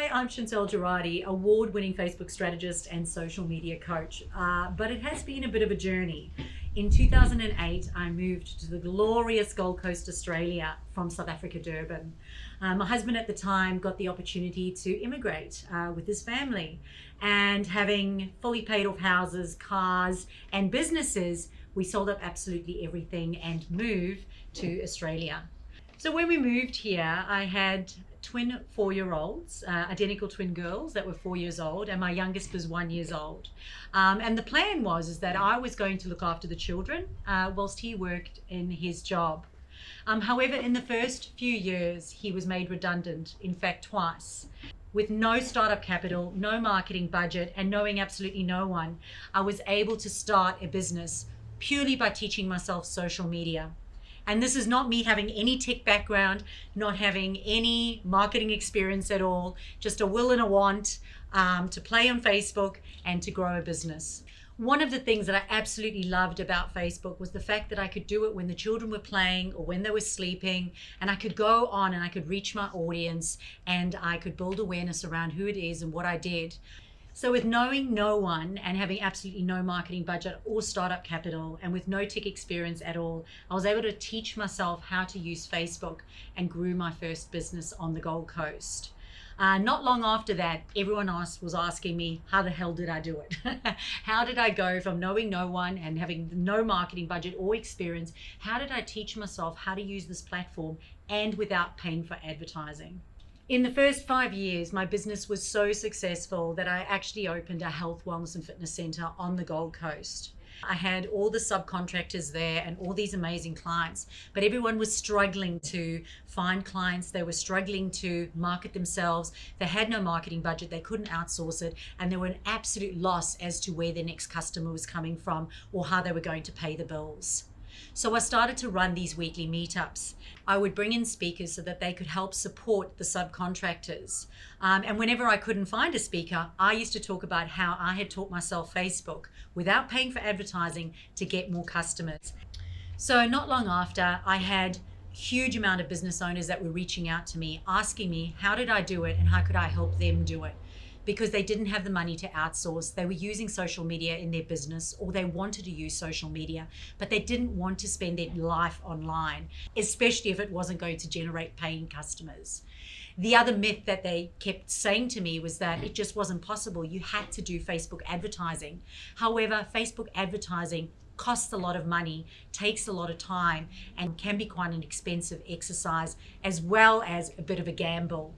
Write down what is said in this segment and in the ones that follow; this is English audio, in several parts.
Hi, I'm Chantal Gerardy, award-winning Facebook strategist and social media coach. But it has been a bit of a journey. In 2008, I moved to the glorious Gold Coast, Australia from South Africa, Durban. My husband at the time got the opportunity to immigrate with his family. And having fully paid off houses, cars, and businesses, we sold up absolutely everything and moved to Australia. So when we moved here, I had twin 4-year-olds, identical twin girls that were 4 years old, and my youngest was 1 year old. And the plan was that I was going to look after the children whilst he worked in his job. However, in the first few years, he was made redundant, in fact, twice. With no startup capital, no marketing budget, and knowing absolutely no one, I was able to start a business purely by teaching myself social media. And this is not me having any tech background, not having any marketing experience at all, just a will and a want to play on Facebook and to grow a business. One of the things that I absolutely loved about Facebook was the fact that I could do it when the children were playing or when they were sleeping, and I could go on and I could reach my audience and I could build awareness around who it is and what I did. So with knowing no one and having absolutely no marketing budget or startup capital and with no tech experience at all, I was able to teach myself how to use Facebook and grew my first business on the Gold Coast. Not long after that, everyone else was asking me, how the hell did I do it? How did I go from knowing no one and having no marketing budget or experience? How did I teach myself how to use this platform and without paying for advertising? In the first 5 years, my business was so successful that I actually opened a health, wellness and fitness center on the Gold Coast. I had all the subcontractors there and all these amazing clients, but everyone was struggling to find clients. They were struggling to market themselves. They had no marketing budget. They couldn't outsource it. And they were an absolute loss as to where their next customer was coming from or how they were going to pay the bills. So I started to run these weekly meetups. I would bring in speakers so that they could help support the subcontractors. And whenever I couldn't find a speaker, I used to talk about how I had taught myself Facebook without paying for advertising to get more customers. So not long after, I had a huge amount of business owners that were reaching out to me, asking me, how did I do it and how could I help them do it? Because they didn't have the money to outsource. They were using social media in their business or they wanted to use social media, but they didn't want to spend their life online, especially if it wasn't going to generate paying customers. The other myth that they kept saying to me was that it just wasn't possible. You had to do Facebook advertising. However, Facebook advertising costs a lot of money, takes a lot of time, and can be quite an expensive exercise as well as a bit of a gamble.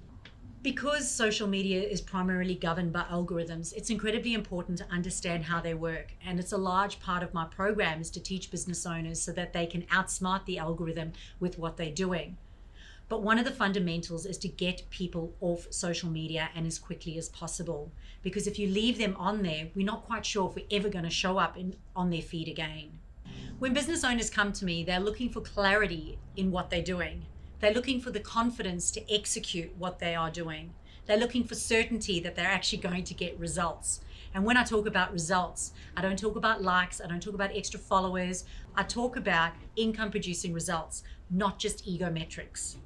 Because social media is primarily governed by algorithms, it's incredibly important to understand how they work. And it's a large part of my program is to teach business owners so that they can outsmart the algorithm with what they're doing. But one of the fundamentals is to get people off social media and as quickly as possible. Because if you leave them on there, we're not quite sure if we're ever going to show up on their feed again. When business owners come to me, they're looking for clarity in what they're doing. They're looking for the confidence to execute what they are doing. They're looking for certainty that they're actually going to get results. And when I talk about results, I don't talk about likes, I don't talk about extra followers. I talk about income producing results, not just ego metrics.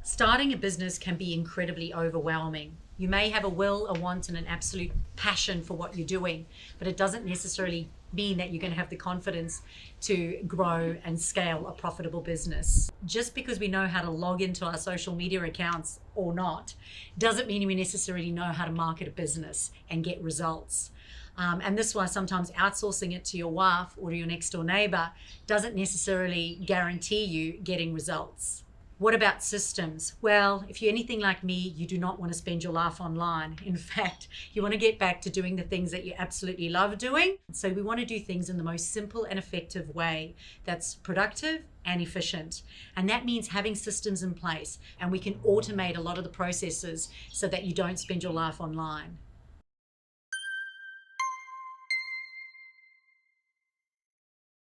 Starting a business can be incredibly overwhelming. You may have a will, a want, and an absolute passion for what you're doing, but it doesn't necessarily mean that you're going to have the confidence to grow and scale a profitable business. Just because we know how to log into our social media accounts or not, doesn't mean we necessarily know how to market a business and get results. And this is why sometimes outsourcing it to your wife or to your next door neighbor doesn't necessarily guarantee you getting results. What about systems? Well, if you're anything like me, you do not want to spend your life online. In fact, you want to get back to doing the things that you absolutely love doing. So we want to do things in the most simple and effective way that's productive and efficient. And that means having systems in place, and we can automate a lot of the processes so that you don't spend your life online.